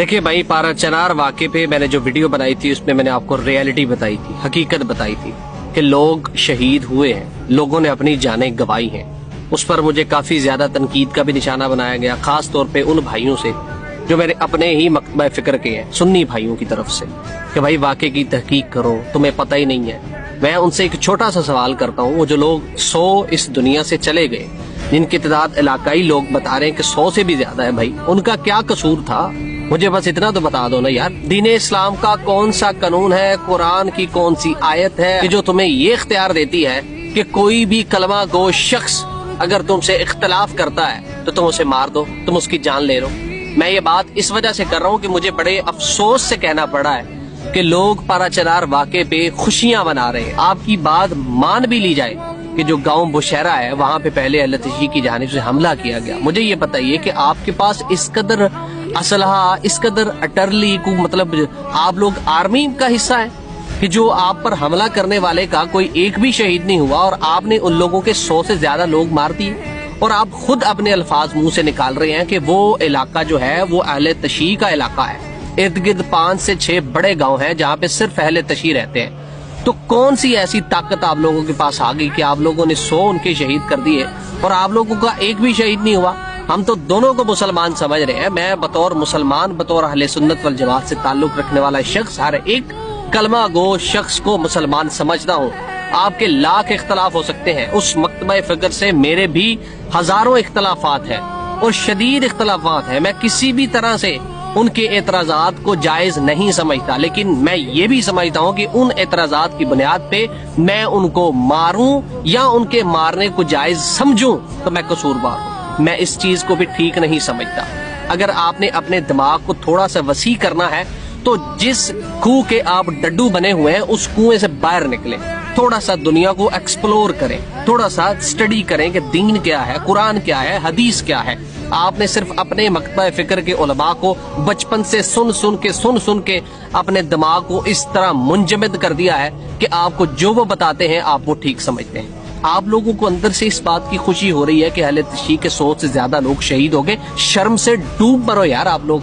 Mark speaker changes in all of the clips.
Speaker 1: देखिए भाई, पारा चनार वाक़े पे मैंने जो वीडियो बनाई थी उसमें मैंने आपको रियलिटी बताई थी, हकीकत बताई थी कि लोग शहीद हुए हैं, लोगों ने अपनी जानें गंवाई हैं। उस पर मुझे काफी ज्यादा तनकीद का भी निशाना बनाया गया, खास तौर पे उन भाइयों से जो मेरे अपने ही मकतबा फिक्र के हैं, सुन्नी भाइयों की तरफ से, कि भाई वाक़े की तहकीक करो, तुम्हें पता ही नहीं है। मैं उनसे एक छोटा सा सवाल करता हूँ, वो जो लोग 100 इस दुनिया से चले गए, जिनकी तादाद इलाकाई लोग बता रहे हैं कि 100 से भी ज्यादा है, भाई उनका क्या कसूर था? मुझे बस इतना तो बता दो ना यार। दीन इस्लाम का कौन सा कानून है, कुरान की कौन सी आयत है कि जो तुम्हें ये इख्तियार देती है कि कोई भी कलमा गो शख्स अगर तुमसे इख्तलाफ करता है तो तुम उसे मार दो, तुम उसकी जान ले लो। मैं ये बात इस वजह से कर रहा हूँ कि मुझे बड़े अफसोस से कहना पड़ा है कि लोग पारा चनार वाक़े पे खुशियां मना रहे हैं। आपकी बात मान भी ली जाए कि जो गांव बुशहरा है वहां पे पहले अहले तशय्युअ की जानिब से हमला किया गया। मुझे ये बताइए कि आपके पास इस कदर असलहा, इस कदर अटरली को, मतलब आप लोग आर्मी का हिस्सा है कि जो आप पर हमला करने वाले का कोई एक भी शहीद नहीं हुआ और आपने उन लोगों के 100 से ज्यादा लोग मार दिए। और आप खुद अपने अल्फाज मुंह से निकाल रहे हैं कि वो इलाका जो है वो अहले तशय्युअ का इलाका है। इर्द गिर्द 5 से 6 बड़े गाँव हैं जहाँ पे सिर्फ अहले तशय्युअ रहते हैं। तो कौन सी ऐसी ताकत आप लोगों के पास आ गई कि आप लोगों ने 100 उनके शहीद कर दिए और आप लोगों का एक भी शहीद नहीं हुआ? हम तो दोनों को मुसलमान समझ रहे हैं। मैं बतौर मुसलमान, बतौर अहले सुन्नत वल जमात से ताल्लुक रखने वाला शख्स, हर एक कलमा गो शख्स को मुसलमान समझता हूँ। आपके लाख इख्तलाफ हो सकते हैं, उस मकतबा फिक्र से मेरे भी हजारों इख्तलाफात हैं और शदीद इख्तलाफात हैं। मैं किसी भी तरह से उनके एतराजात को जायज नहीं समझता, लेकिन मैं ये भी समझता हूँ कि उन एतराजात की बुनियाद पे मैं उनको मारूं या उनके मारने को जायज समझूं तो मैं कसूरवार हूँ। मैं इस चीज को भी ठीक नहीं समझता। अगर आपने अपने दिमाग को थोड़ा सा वसी करना है तो जिस कुएं के आप डड्डू बने हुए हैं उस कुएं से बाहर निकलें, थोड़ा सा दुनिया को एक्सप्लोर करें, थोड़ा सा स्टडी करें कि दीन क्या है, कुरान क्या है, हदीस क्या है। आपने सिर्फ अपने मकतबा फिक्र के उलमा को बचपन से सुन सुन के अपने दिमाग को इस तरह मुंजमद कर दिया है कि आपको जो वो बताते हैं आप वो ठीक समझते हैं। आप लोगों को अंदर से इस बात की खुशी हो रही है कि अहले तशय्युअ के 100 से ज्यादा लोग शहीद हो गए। शर्म से डूब मरो यार आप लोग।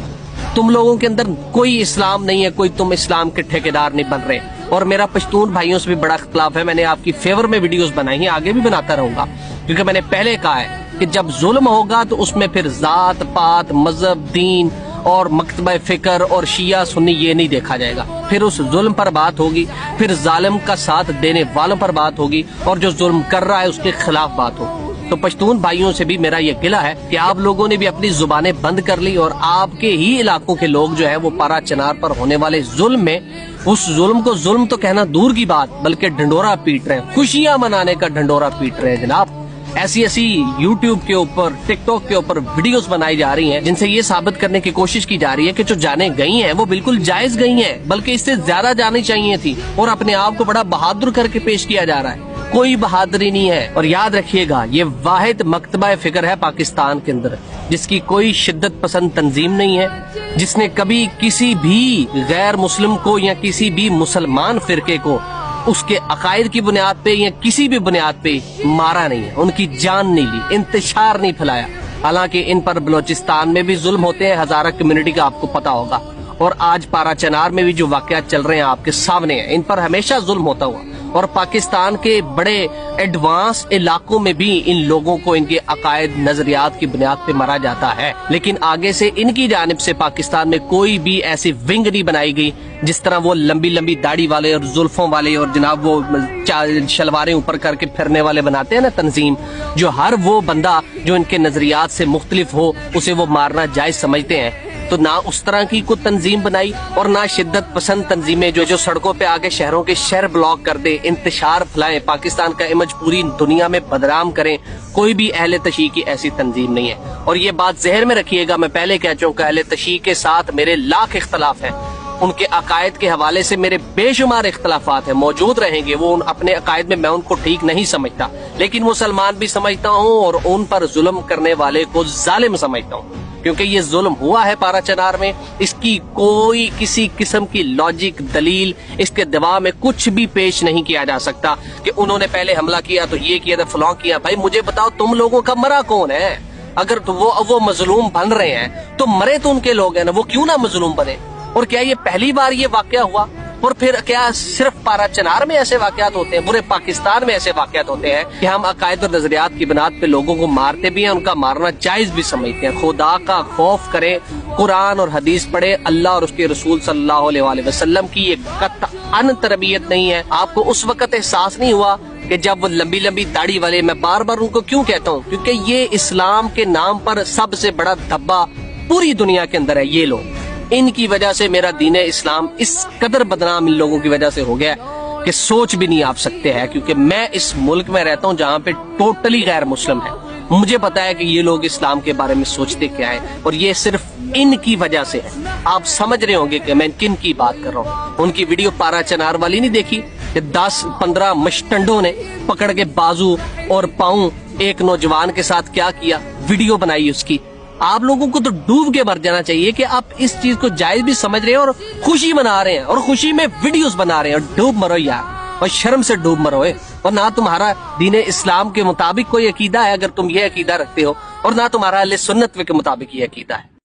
Speaker 1: तुम लोगों के अंदर कोई इस्लाम नहीं है, कोई तुम इस्लाम के ठेकेदार नहीं बन रहे। और मेरा पश्तून भाइयों से भी बड़ा इख्तिलाफ है। मैंने आपकी फेवर में वीडियोस बनाई हैं, आगे भी बनाता रहूंगा, क्योंकि मैंने पहले कहा है कि जब जुल्म होगा तो उसमें फिर जात पात, मजहब, दीन और मकतबा फिक्र और शिया सुन्नी ये नहीं देखा जाएगा। फिर उस जुल्म पर बात होगी, फिर जालिम का साथ देने वालों पर बात होगी और जो जुल्म कर रहा है उसके खिलाफ बात होगी। तो पश्तून भाइयों से भी मेरा ये गिला है कि आप लोगों ने भी अपनी जुबानें बंद कर ली और आपके ही इलाकों के लोग जो है वो पारा चनार पर होने वाले जुल्म में, उस जुल्म को जुल्म तो कहना दूर की बात, बल्कि ढंडोरा पीट रहे हैं, खुशियां मनाने का ढंडोरा पीट रहे हैं जनाब। ऐसी YouTube के ऊपर, टिकटॉक के ऊपर वीडियोस बनाई जा रही हैं जिनसे ये साबित करने की कोशिश की जा रही है कि जो जाने गई हैं वो बिल्कुल जायज गई हैं, बल्कि इससे ज्यादा जानी चाहिए थी। और अपने आप को बड़ा बहादुर करके पेश किया जा रहा है। कोई बहादुरी नहीं है। और याद रखिएगा, ये वाहिद मकतबा फिक्र है पाकिस्तान के अंदर जिसकी कोई शिद्दत पसंद तंजीम नहीं है, जिसने कभी किसी भी गैर मुस्लिम को या किसी भी मुसलमान फिरके को उसके अकायद की बुनियाद पे या किसी भी बुनियाद पे मारा नहीं है, उनकी जान नहीं ली, इंतशार नहीं फैलाया। हालांकि इन पर बलोचिस्तान में भी जुल्म होते हैं, हजारा कम्युनिटी का आपको पता होगा। और आज पारा चनार में भी जो वाकयात चल रहे हैं आपके सामने हैं, इन पर हमेशा जुल्म होता हुआ। और पाकिस्तान के बड़े एडवांस इलाकों में भी इन लोगों को इनके अकायद नजरियात की बुनियाद पे मारा जाता है, लेकिन आगे से इनकी जानिब से पाकिस्तान में कोई भी ऐसी विंग नहीं बनाई गई जिस तरह वो लंबी लंबी दाढ़ी वाले और जुल्फों वाले और जनाब वो शलवारें ऊपर करके फिरने वाले बनाते हैं ना तंजीम, जो हर वो बंदा जो इनके नजरियात से मुख्तलिफ हो उसे वो मारना जायज समझते हैं। तो ना उस तरह की कोई तंजीम बनाई और ना शिद्दत पसंद तंजीमें जो सड़कों पे आके शहरों के शहर ब्लॉक कर दे, इंतशार फैलाएं, पाकिस्तान का इमेज पूरी दुनिया में बदनाम करें। कोई भी अहले तशय्युअ की ऐसी तंजीम नहीं है। और ये बात ज़हन में रखिएगा, मैं पहले कह चुका, अहले तशय्युअ के साथ मेरे लाख इख्तलाफ हैं, उनके अकायद के हवाले से मेरे बेशुमार इख्तलाफात हैं, मौजूद रहेंगे। वो अपने अकायद में मैं उनको ठीक नहीं समझता, लेकिन मुसलमान भी समझता हूँ और उन पर जुल्म करने वाले को जालिम समझता हूँ, क्योंकि ये जुल्म हुआ है पारा चनार में। इसकी कोई किसी किस्म की लॉजिक, दलील, इसके दवा में कुछ भी पेश नहीं किया जा सकता कि उन्होंने पहले हमला किया तो ये किया था, फलां किया। भाई मुझे बताओ, तुम लोगों का मरा कौन है? اگر تو وہ مظلوم بن رہے ہیں تو مرے تو ان کے لوگ ہیں نا، وہ کیوں نہ مظلوم بنے؟ اور کیا یہ پہلی بار یہ واقعہ ہوا؟ اور پھر کیا صرف پارا چنار میں ایسے واقعات ہوتے ہیں؟ پورے پاکستان میں ایسے واقعات ہوتے ہیں کہ ہم عقائد اور نظریات کی بنیاد پہ لوگوں کو مارتے بھی ہیں، ان کا مارنا جائز بھی سمجھتے ہیں؟ خدا کا خوف کریں، قرآن اور حدیث پڑھے، اللہ اور اس کے رسول صلی اللہ علیہ وآلہ وسلم کی یہ قطعاً تربیت نہیں ہے۔ آپ کو اس وقت احساس نہیں ہوا کہ جب وہ لمبی لمبی داڑھی والے، میں بار بار ان کو کیوں کہتا ہوں کیونکہ یہ اسلام کے نام پر سب سے بڑا دھبا پوری دنیا کے اندر ہے، یہ لوگ، ان کی وجہ سے میرا دین اسلام اس قدر بدنام ان لوگوں کی وجہ سے ہو گیا کہ سوچ بھی نہیں آپ سکتے ہیں۔ کیونکہ میں اس ملک میں رہتا ہوں جہاں پہ ٹوٹلی غیر مسلم ہے، مجھے پتا ہے کہ یہ لوگ اسلام کے بارے میں سوچتے کیا ہے، اور یہ صرف ان کی وجہ سے ہے۔ آپ سمجھ رہے ہوں گے کہ میں کن کی بات کر رہا ہوں۔ ان کی ویڈیو پارا چنار والی نہیں دیکھی کہ 10-15 مشٹنڈوں نے پکڑ کے بازو اور پاؤں ایک نوجوان کے ساتھ کیا کیا، ویڈیو بنائی اس کی؟ آپ لوگوں کو تو ڈوب کے مر جانا چاہیے کہ آپ اس چیز کو جائز بھی سمجھ رہے ہیں اور خوشی منا رہے ہیں، اور خوشی میں ویڈیوز بنا رہے ہیں۔ اور ڈوب مرو یار، اور شرم سے ڈوب مرو، اور نہ تمہارا دین اسلام کے مطابق کوئی عقیدہ ہے اگر تم یہ عقیدہ رکھتے ہو، اور نہ تمہارا اہل سنت کے مطابق یہ عقیدہ ہے۔